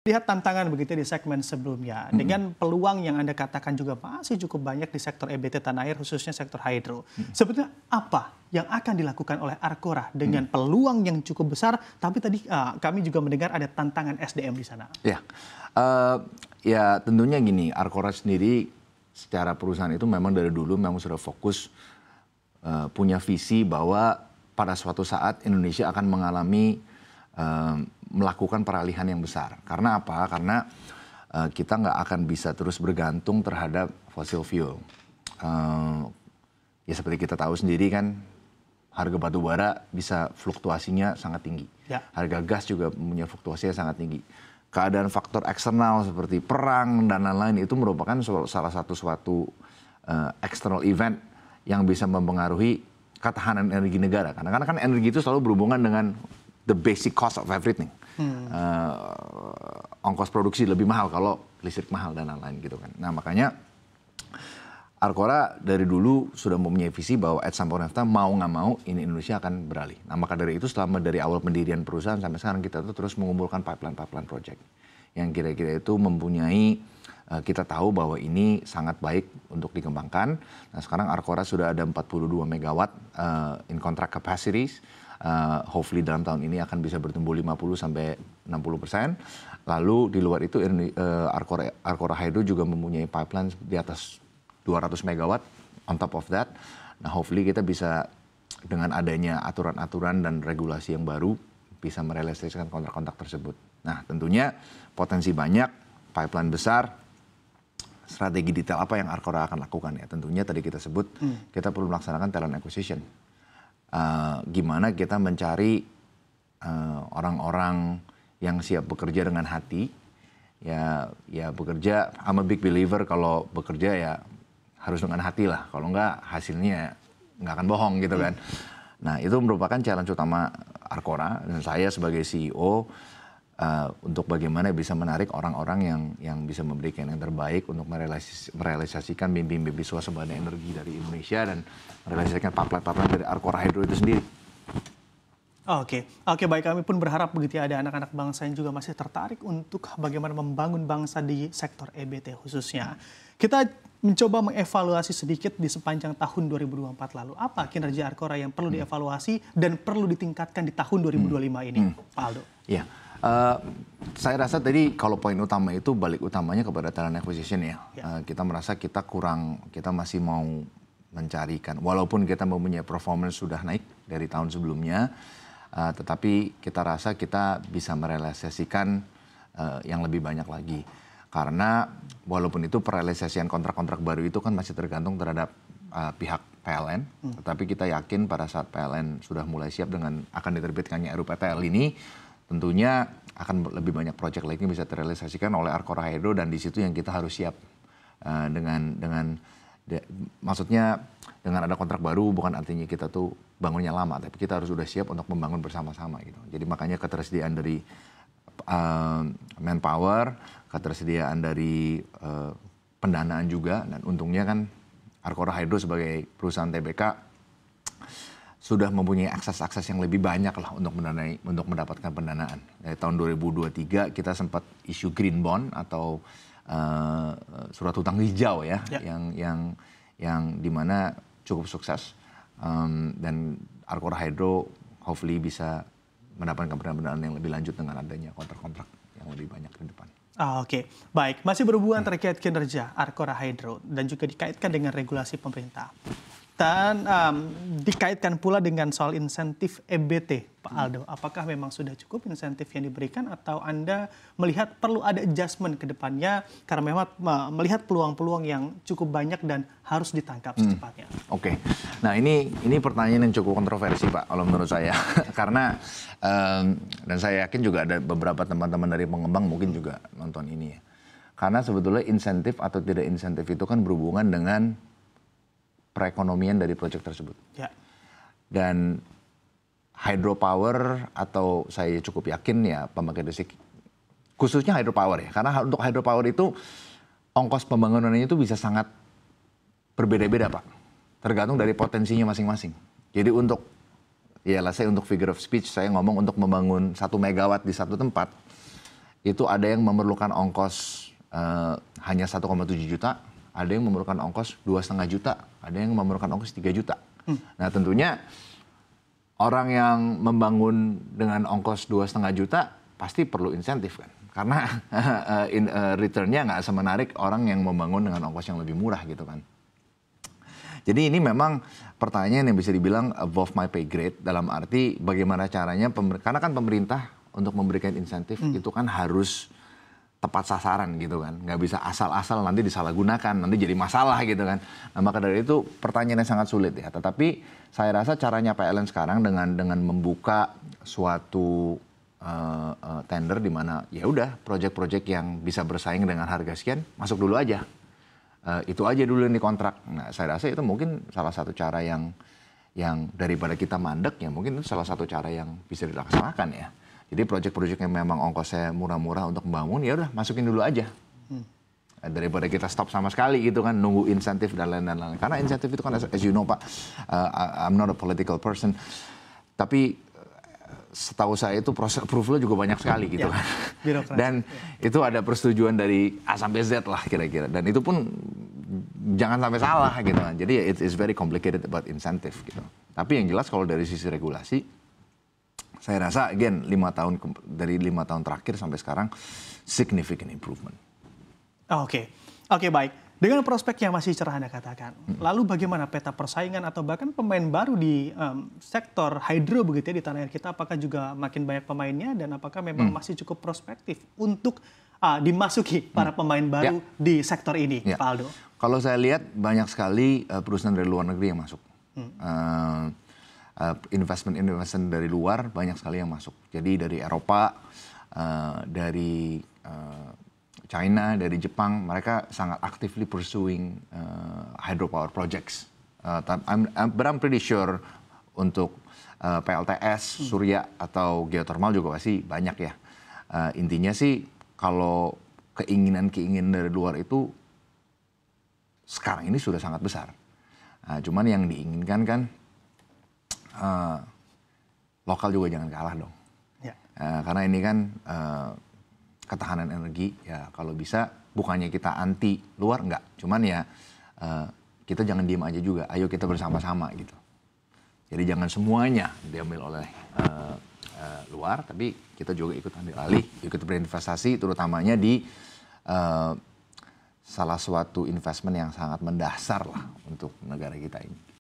Lihat tantangan begitu di segmen sebelumnya, dengan peluang yang Anda katakan juga masih cukup banyak di sektor EBT tanah air, khususnya sektor hydro. Sebetulnya apa yang akan dilakukan oleh Arcora dengan peluang yang cukup besar, tapi tadi kami juga mendengar ada tantangan SDM di sana. Ya, ya tentunya gini, Arcora sendiri secara perusahaan itu memang dari dulu memang sudah fokus punya visi bahwa pada suatu saat Indonesia akan mengalami melakukan peralihan yang besar. Karena apa? Karena kita nggak akan bisa terus bergantung terhadap fossil fuel. Ya seperti kita tahu sendiri kan, harga batu bara bisa fluktuasinya sangat tinggi. Ya. Harga gas juga punya fluktuasinya sangat tinggi. Keadaan faktor eksternal seperti perang dan lain-lain itu merupakan salah satu external event yang bisa mempengaruhi ketahanan energi negara. Karena kan energi itu selalu berhubungan dengan the basic cost of everything. Ongkos produksi lebih mahal kalau listrik mahal dan lain-lain gitu kan. Nah makanya Arcora dari dulu sudah mempunyai visi bahwa at some point of time mau nggak mau ini Indonesia akan beralih. Nah maka dari itu selama dari awal pendirian perusahaan sampai sekarang kita tuh terus mengumpulkan pipeline project yang kira-kira itu mempunyai kita tahu bahwa ini sangat baik untuk dikembangkan. Nah sekarang Arcora sudah ada 42 megawatt in contract capacities. Hopefully dalam tahun ini akan bisa bertumbuh 50 sampai 60%. Lalu di luar itu Arcora Hydro juga mempunyai pipeline di atas 200 megawatt on top of that. Nah hopefully kita bisa dengan adanya aturan-aturan dan regulasi yang baru bisa merealisasikan kontrak-kontrak tersebut. Nah tentunya potensi banyak, pipeline besar, strategi detail apa yang Arcora akan lakukan ya. Tentunya tadi kita sebut kita perlu melaksanakan talent acquisition. Gimana kita mencari orang-orang yang siap bekerja dengan hati, ya bekerja. I'm a big believer kalau bekerja ya harus dengan hati lah. Kalau enggak hasilnya nggak akan bohong gitu kan. Nah itu merupakan challenge utama Arcora dan saya sebagai CEO untuk bagaimana bisa menarik orang-orang yang bisa memberikan yang terbaik untuk merealisasikan mimpi-mimpi swasembada energi dari Indonesia dan merealisasikan pipeline dari Arcora Hydro itu sendiri. Oke, baik, kami pun berharap begitu ya, ada anak-anak bangsa yang juga masih tertarik untuk bagaimana membangun bangsa di sektor EBT khususnya. Kita mencoba mengevaluasi sedikit di sepanjang tahun 2024 lalu. Apa kinerja Arcora yang perlu dievaluasi dan perlu ditingkatkan di tahun 2025 ini, Pak Aldo? Iya. Saya rasa tadi kalau poin utama itu balik utamanya kepada talent acquisition ya. Kita merasa kita masih mau mencarikan, walaupun kita mempunyai performance sudah naik dari tahun sebelumnya, tetapi kita rasa kita bisa merealisasikan yang lebih banyak lagi. Karena walaupun itu perealisasian kontrak-kontrak baru itu kan masih tergantung terhadap pihak PLN, tetapi kita yakin pada saat PLN sudah mulai siap dengan akan diterbitkannya RUPTL ini, tentunya akan lebih banyak proyek lagi bisa terrealisasikan oleh Arcora Hydro dan di situ yang kita harus siap maksudnya dengan ada kontrak baru bukan artinya kita tuh bangunnya lama, tapi kita harus sudah siap untuk membangun bersama-sama gitu. Jadi makanya ketersediaan dari manpower, ketersediaan dari pendanaan juga, dan untungnya kan Arcora Hydro sebagai perusahaan TBK sudah mempunyai akses yang lebih banyak lah untuk mendapatkan pendanaan. Dari tahun 2023 kita sempat isu green bond atau surat hutang hijau ya. Yang dimana cukup sukses dan Arcora Hydro hopefully bisa mendapatkan pendanaan yang lebih lanjut dengan adanya kontrak-kontrak yang lebih banyak ke depan. Oke, baik. Masih berhubungan terkait kinerja Arcora Hydro dan juga dikaitkan dengan regulasi pemerintah. Dan dikaitkan pula dengan soal insentif EBT, Pak Aldo. Apakah memang sudah cukup insentif yang diberikan atau Anda melihat perlu ada adjustment ke depannya karena memang melihat peluang-peluang yang cukup banyak dan harus ditangkap secepatnya? Oke. Nah ini pertanyaan yang cukup kontroversi Pak, kalau menurut saya. Karena dan saya yakin juga ada beberapa teman-teman dari pengembang mungkin juga nonton ini ya. Karena sebetulnya insentif atau tidak insentif itu kan berhubungan dengan perekonomian dari proyek tersebut. Ya. Dan hydropower atau saya cukup yakin ya pembangkit listrik, khususnya hydropower ya. Karena untuk hydropower itu ongkos pembangunannya itu bisa sangat berbeda-beda Pak. Tergantung dari potensinya masing-masing. Jadi untuk figure of speech saya ngomong untuk membangun 1 megawatt di satu tempat, itu ada yang memerlukan ongkos hanya 1,7 juta, ada yang memerlukan ongkos 2,5 juta, ada yang memerlukan ongkos 3 juta. Nah tentunya orang yang membangun dengan ongkos 2,5 juta pasti perlu insentif kan. Karena return-nya nggak semenarik orang yang membangun dengan ongkos yang lebih murah gitu kan. Jadi ini memang pertanyaan yang bisa dibilang above my pay grade, dalam arti bagaimana caranya, karena kan pemerintah untuk memberikan insentif itu kan harus tepat sasaran gitu kan. Nggak bisa asal-asal nanti disalahgunakan, nanti jadi masalah gitu kan. Nah maka dari itu pertanyaan yang sangat sulit ya. Tetapi saya rasa caranya PLN sekarang dengan membuka suatu tender di mana ya udah proyek-proyek yang bisa bersaing dengan harga sekian masuk dulu aja. Itu aja dulu yang dikontrak. Nah, saya rasa itu mungkin salah satu cara yang daripada kita mandek ya mungkin itu salah satu cara yang bisa dilaksanakan ya. Jadi proyek-proyek yang memang ongkosnya murah-murah untuk membangun ya udah masukin dulu aja. Daripada kita stop sama sekali gitu kan, nunggu insentif dan lain-lain. Karena insentif itu kan as you know Pak, I'm not a political person. Tapi setahu saya itu proses approval juga banyak sekali gitu kan. Dan itu ada persetujuan dari A sampai Z lah kira-kira. Dan itu pun jangan sampai salah gitu kan. Jadi it is very complicated about incentive gitu. Tapi yang jelas kalau dari sisi regulasi, saya rasa again dari 5 tahun terakhir sampai sekarang significant improvement. Oke, baik. Dengan prospek yang masih cerah Anda katakan, lalu bagaimana peta persaingan atau bahkan pemain baru di sektor hydro begitu ya di tanah air kita, apakah juga makin banyak pemainnya dan apakah memang masih cukup prospektif untuk dimasuki para pemain baru di sektor ini, Pak Aldo? Kalau saya lihat banyak sekali perusahaan dari luar negeri yang masuk. Investment dari luar banyak sekali yang masuk. Jadi dari Eropa, dari China, dari Jepang, mereka sangat actively pursuing hydropower projects. But I'm pretty sure untuk PLTS, surya atau geothermal juga pasti banyak ya. Intinya sih kalau keinginan dari luar itu sekarang ini sudah sangat besar. Cuman yang diinginkan kan lokal juga jangan kalah dong. Karena ini kan ketahanan energi ya kalau bisa bukannya kita anti luar enggak, cuman ya kita jangan diem aja juga, ayo kita bersama-sama gitu. Jadi jangan semuanya diambil oleh luar, tapi kita juga ikut ambil alih, ikut berinvestasi terutamanya di salah suatu investment yang sangat mendasar lah untuk negara kita ini.